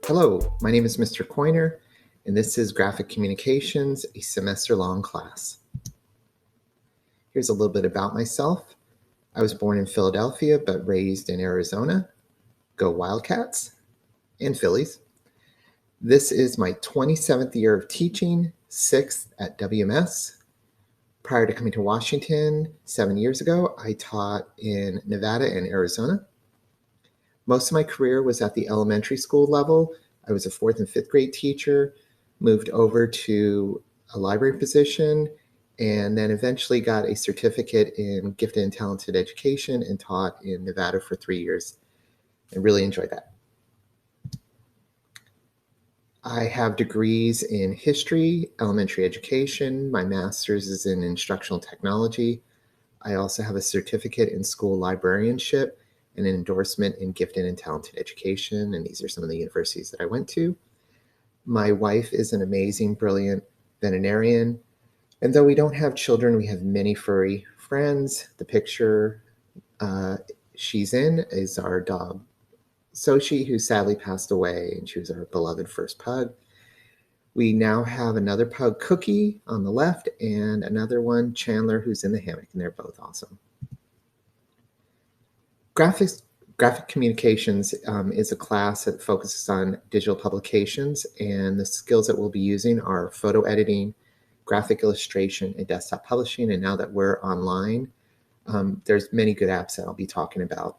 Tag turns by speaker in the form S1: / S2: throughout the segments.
S1: Hello, my name is Mr. Coyner, and this is Graphic Communications, a semester-long class. Here's a little bit about myself. I was born in Philadelphia, but raised in Arizona. Go Wildcats and Phillies. This is my 27th year of teaching, 6th at WMS. Prior to coming to Washington 7 years ago, I taught in Nevada and Arizona. Most of my career was at the elementary school level. I was a 4th and 5th grade teacher, moved over to a library position, and then eventually got a certificate in gifted and talented education and taught in Nevada for 3 years. I really enjoyed that. I have degrees in history, elementary education. My master's is in instructional technology. I also have a certificate in school librarianship and an endorsement in gifted and talented education, and these are some of the universities that I went to. My wife is an amazing, brilliant veterinarian, and though we don't have children, we have many furry friends. The picture she's in is our dog, Sochi, who sadly passed away, and she was our beloved first pug. We now have another pug, Cookie, on the left, and another one, Chandler, who's in the hammock, and they're both awesome. Graphic Communications is a class that focuses on digital publications, and the skills that we'll be using are photo editing, graphic illustration, and desktop publishing. And now that we're online, there's many good apps that I'll be talking about.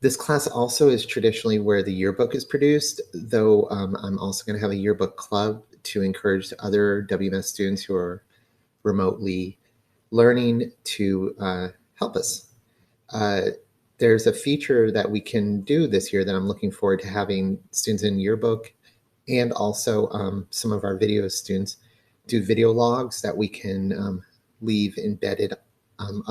S1: This class also is traditionally where the yearbook is produced, though I'm also going to have a yearbook club to encourage other WMS students who are remotely learning to help us. There's a feature that we can do this year that I'm looking forward to having students in yearbook and also some of our video students do video logs that we can leave embedded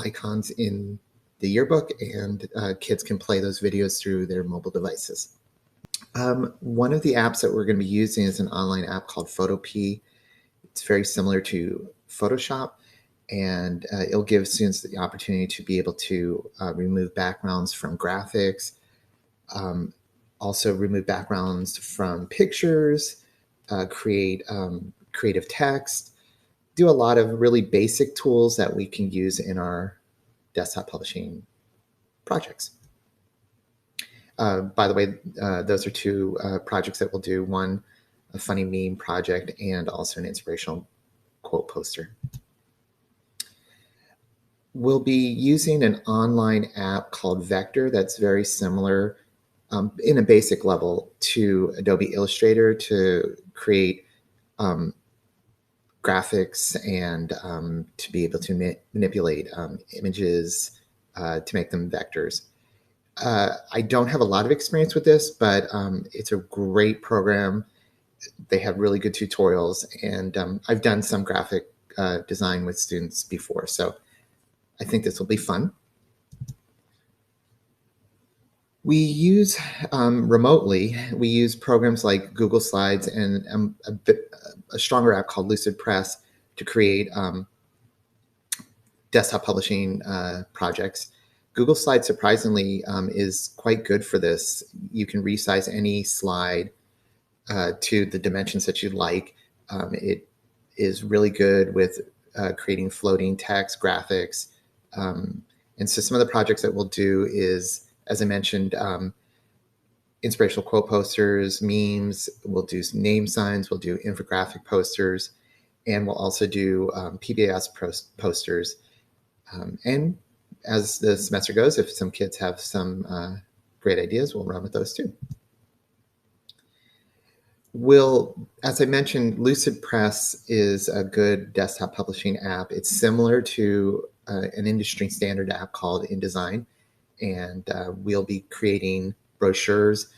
S1: icons in the yearbook, and kids can play those videos through their mobile devices. One of the apps that we're going to be using is an online app called Photopea. It's very similar to Photoshop, and it'll give students the opportunity to be able to remove backgrounds from graphics, also remove backgrounds from pictures, create creative text, do a lot of really basic tools that we can use in our desktop publishing projects. By the way, those are two projects that we'll do, one a funny meme project and also an inspirational quote poster. We'll be using an online app called Vector that's very similar in a basic level to Adobe Illustrator to create graphics and to be able to manipulate images to make them vectors. I don't have a lot of experience with this, but it's a great program. They have really good tutorials, and I've done some graphic design with students before, so I think this will be fun. We use remotely, we use programs like Google Slides and a stronger app called Lucid Press to create desktop publishing projects. Google Slides, surprisingly, is quite good for this. You can resize any slide to the dimensions that you'd like. It is really good with creating floating text, graphics. And so some of the projects that we'll do is, as I mentioned, inspirational quote posters, memes, we'll do name signs, we'll do infographic posters, and we'll also do PBS posters. And as the semester goes, if some kids have some great ideas, we'll run with those too. As I mentioned, Lucid Press is a good desktop publishing app. It's similar to an industry standard app called InDesign, and we'll be creating brochures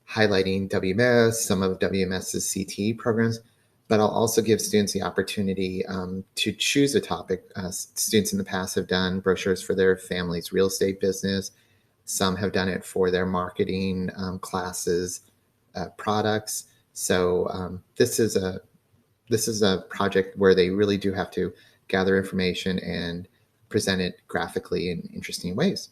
S1: highlighting WMS, some of WMS's CTE programs, but I'll also give students the opportunity to choose a topic. Students in the past have done brochures for their family's real estate business. Some have done it for their marketing classes, products. So this is a project where they really do have to gather information and present it graphically in interesting ways.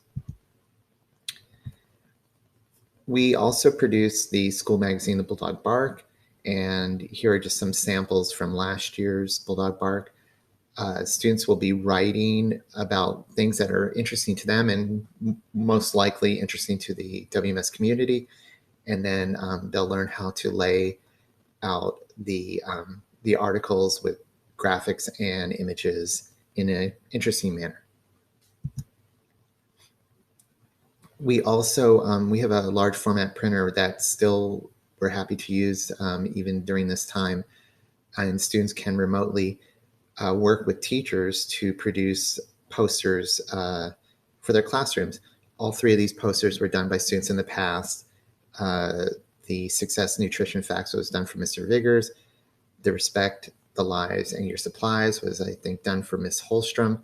S1: We also produce the school magazine, The Bulldog Bark, and here are just some samples from last year's Bulldog Bark. Students will be writing about things that are interesting to them and most likely interesting to the WMS community. And then they'll learn how to lay out the articles with graphics and images in an interesting manner. We also we have a large format printer that still we're happy to use even during this time, and students can remotely work with teachers to produce posters for their classrooms. All three of these posters were done by students in the past. The Success Nutrition Facts was done for Mr. Vigors. The Respect the Lives and Your Supplies was, I think, done for Miss Holstrom.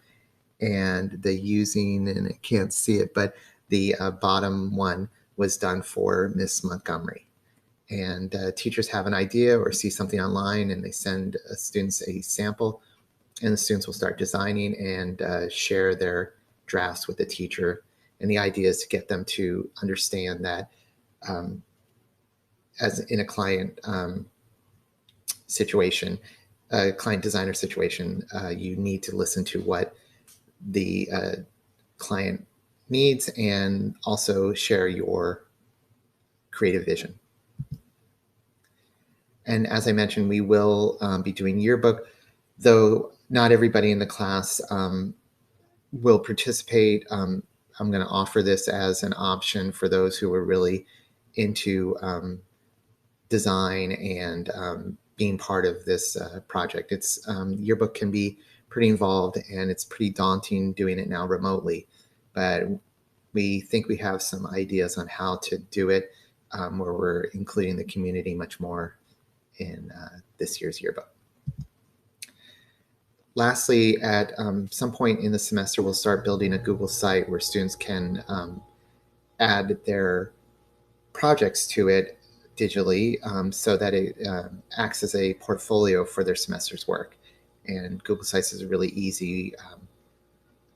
S1: And the Using, and I can't see it, but the bottom one was done for Miss Montgomery. And teachers have an idea or see something online and they send students a sample, and the students will start designing and share their drafts with the teacher. And the idea is to get them to understand that as in a client situation, a client designer situation, you need to listen to what the client needs and also share your creative vision. And as I mentioned, we will be doing yearbook, though not everybody in the class will participate. I'm going to offer this as an option for those who are really into design and being part of this project. It's yearbook can be pretty involved and it's pretty daunting doing it now remotely, but we think we have some ideas on how to do it where we're including the community much more in this year's yearbook. Lastly, at some point in the semester, we'll start building a Google site where students can add their projects to it digitally so that it acts as a portfolio for their semester's work. And Google Sites is a really easy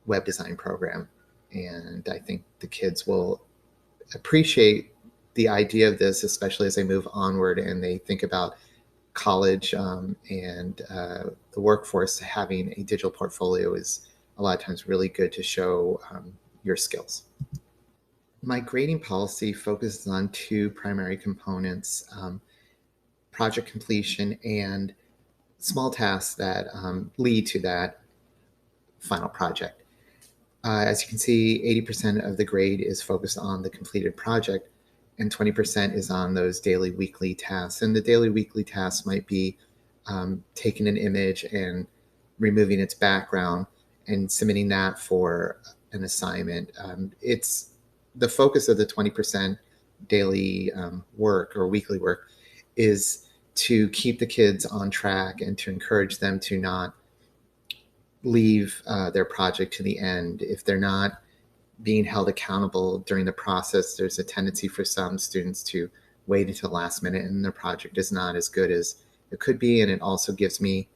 S1: web design program. And I think the kids will appreciate the idea of this, especially as they move onward and they think about college and the workforce. Having a digital portfolio is a lot of times really good to show your skills. My grading policy focuses on two primary components, project completion and small tasks that lead to that final project. As you can see, 80% of the grade is focused on the completed project and 20% is on those daily, weekly tasks. And the daily, weekly tasks might be taking an image and removing its background and submitting that for an assignment. It's the focus of the 20% daily work or weekly work is to keep the kids on track and to encourage them to not leave their project to the end. If they're not being held accountable during the process, there's a tendency for some students to wait until the last minute and their project is not as good as it could be. And it also gives me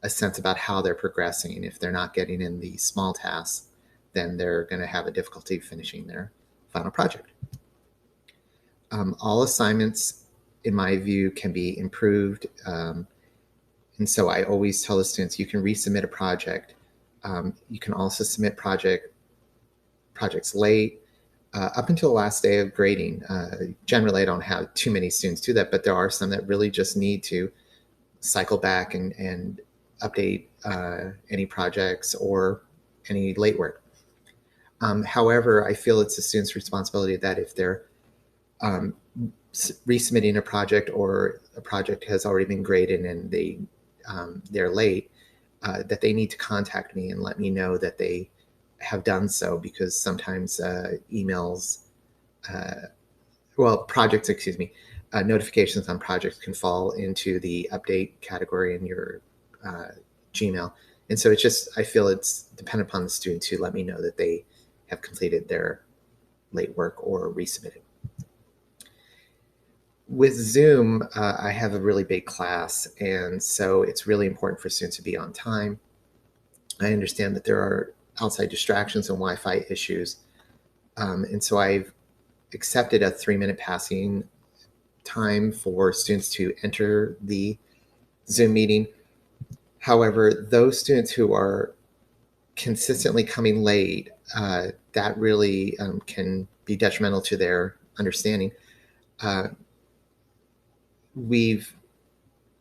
S1: a sense about how they're progressing. If they're not getting in the small tasks, then they're going to have a difficulty finishing their final project. All assignments, in my view, can be improved. And so I always tell the students, you can resubmit a project. You can also submit projects late up until the last day of grading. Generally, I don't have too many students do that, but there are some that really just need to cycle back and update any projects or any late work. However, I feel it's the student's responsibility that if they're resubmitting a project or a project has already been graded and they're late, that they need to contact me and let me know that they have done so, because sometimes notifications on projects can fall into the update category in your Gmail. And so I feel it's dependent upon the student to let me know that they have completed their late work or resubmitted. With Zoom, I have a really big class, and so it's really important for students to be on time. I understand that there are outside distractions and Wi-Fi issues. And so I've accepted a 3-minute passing time for students to enter the Zoom meeting. However, those students who are consistently coming late, that really can be detrimental to their understanding. We've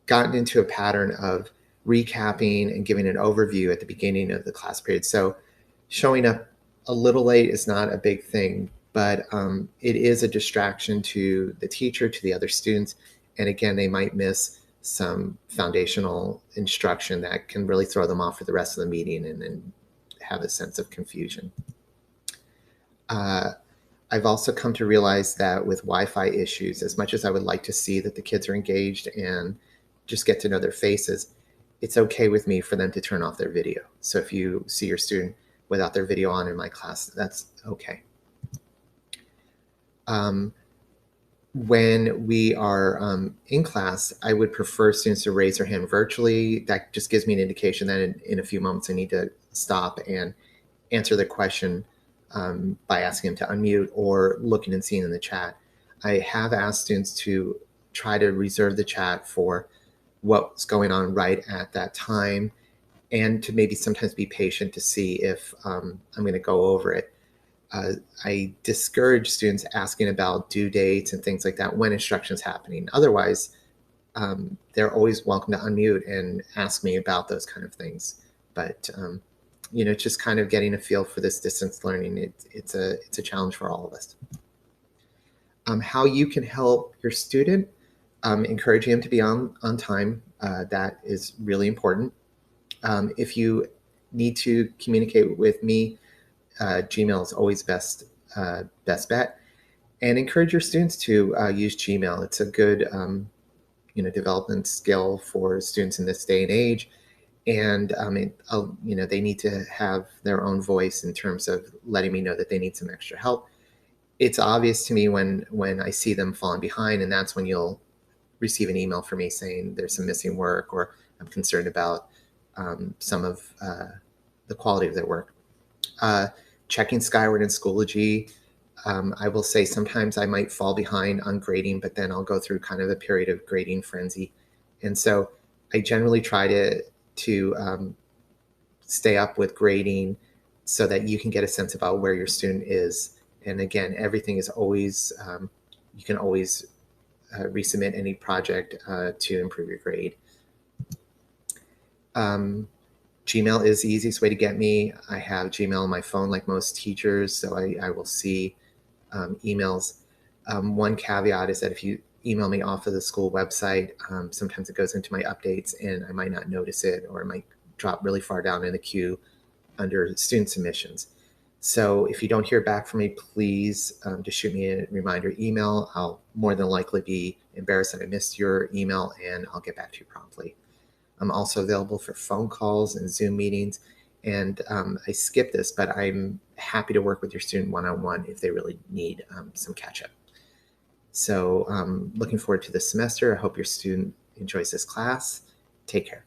S1: gotten into a pattern of recapping and giving an overview at the beginning of the class period. So showing up a little late is not a big thing, but it is a distraction to the teacher, to the other students. And again, they might miss some foundational instruction that can really throw them off for the rest of the meeting and have a sense of confusion. I've also come to realize that with Wi-Fi issues, as much as I would like to see that the kids are engaged and just get to know their faces, it's okay with me for them to turn off their video. So if you see your student without their video on in my class, that's okay. When we are in class, I would prefer students to raise their hand virtually. That just gives me an indication that in a few moments I need to stop and answer the question by asking them to unmute or looking and seeing in the chat. I have asked students to try to reserve the chat for what's going on right at that time, and to maybe sometimes be patient to see if I'm going to go over it. I discourage students asking about due dates and things like that when instruction's happening. Otherwise, they're always welcome to unmute and ask me about those kind of things. But it's just kind of getting a feel for this distance learning. It's a challenge for all of us. How you can help your student, encouraging them to be on time. That is really important. If you need to communicate with me, Gmail is always best bet. And encourage your students to use Gmail. It's a good development skill for students in this day and age. And they need to have their own voice in terms of letting me know that they need some extra help. It's obvious to me when I see them falling behind, and that's when you'll receive an email from me saying there's some missing work, or I'm concerned about some of the quality of their work. Checking Skyward and Schoology. I will say sometimes I might fall behind on grading, but then I'll go through kind of a period of grading frenzy. And so I generally try to stay up with grading so that you can get a sense about where your student is. And again, everything is always, you can always resubmit any project to improve your grade. Gmail is the easiest way to get me. I have Gmail on my phone like most teachers, so I will see emails. One caveat is that if you email me off of the school website, sometimes it goes into my updates and I might not notice it, or it might drop really far down in the queue under student submissions. So if you don't hear back from me, please just shoot me a reminder email. I'll more than likely be embarrassed that I missed your email, and I'll get back to you promptly. I'm also available for phone calls and Zoom meetings. And I skipped this, but I'm happy to work with your student one-on-one if they really need some catch-up. So looking forward to this semester. I hope your student enjoys this class. Take care.